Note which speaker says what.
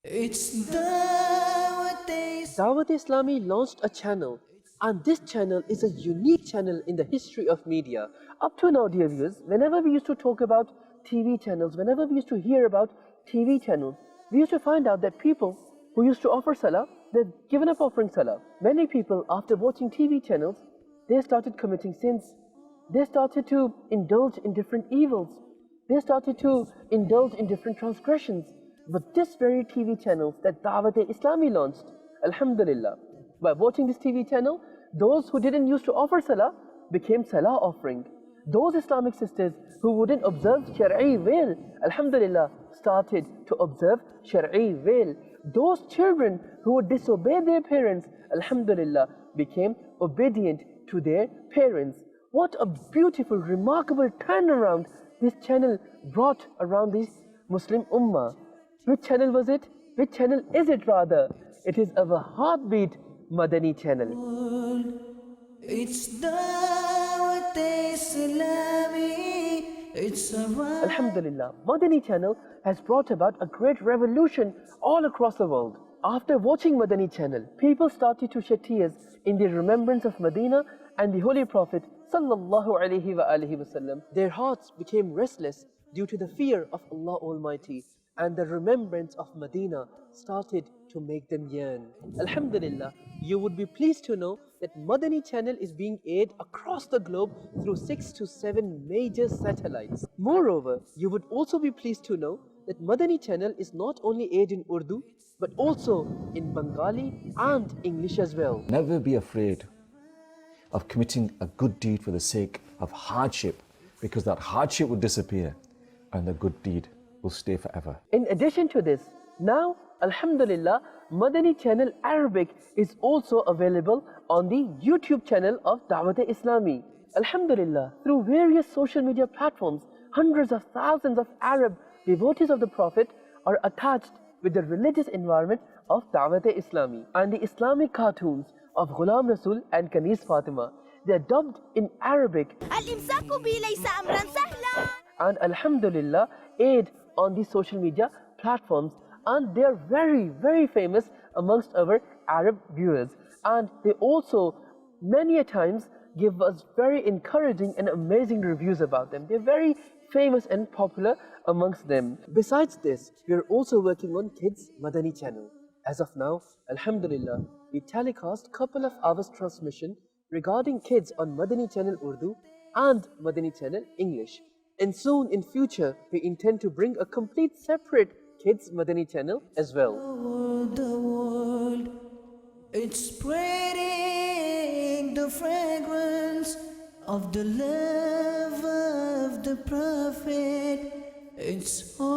Speaker 1: It's Dawateislami.
Speaker 2: Dawateislami launched a channel, and this channel is a unique channel in the history of media. Up to now, dear viewers, whenever we used to talk about TV channels, whenever we used to hear about TV channels, we used to find out that people who used to offer salah, they've given up offering salah. Many people, after watching TV channels, they started committing sins. They started to indulge in different evils. They started to indulge in different transgressions. But this very TV channel that Dawateislami launched, Alhamdulillah, by watching this TV channel, those who didn't used to offer salah became salah offering. Those Islamic sisters who wouldn't observe Shari'i veil, Alhamdulillah, started to observe Shari'i veil. Those children who would disobey their parents, Alhamdulillah, became obedient to their parents. What a beautiful, remarkable turnaround this channel brought around this Muslim Ummah. Which channel was it? Which channel is it rather? It is our heartbeat Madani Channel.
Speaker 1: It's Dawateislami. It's
Speaker 2: Alhamdulillah, Madani Channel has brought about a great revolution all across the world. After watching Madani Channel, people started to shed tears in the remembrance of Medina and the Holy Prophet Sallallahu Alaihi Wasallam. Their hearts became restless due to the fear of Allah Almighty, and the remembrance of Medina started to make them yearn. Alhamdulillah, you would be pleased to know that Madani Channel is being aired across the globe through 6 to 7 major satellites. Moreover, you would also be pleased to know that Madani Channel is not only aired in Urdu, but also in Bengali and English as well.
Speaker 3: Never be afraid of committing a good deed for the sake of hardship, because that hardship will disappear and the good deed will stay forever.
Speaker 2: In addition to this, now, Alhamdulillah, Madani Channel Arabic is also available on the YouTube channel of Dawateislami. Alhamdulillah, through various social media platforms, hundreds of thousands of Arab devotees of the Prophet are attached with the religious environment of Dawateislami and the Islamic cartoons of Ghulam Rasul and Kanis Fatima. They are dubbed in Arabic and Alhamdulillah aired on the social media platforms, and they are very, very famous amongst our Arab viewers, and they also many a times give us very encouraging and amazing reviews about them. They're very famous and popular amongst them. Besides this, we are also working on Kids Madani Channel. As of now, Alhamdulillah, we telecast couple of hours transmission regarding kids on Madani Channel Urdu and Madani Channel English. And soon in future, we intend to bring a complete separate Kids Madani Channel as well.
Speaker 1: the world. It's spreading the fragrance of the love of the Prophet. It's all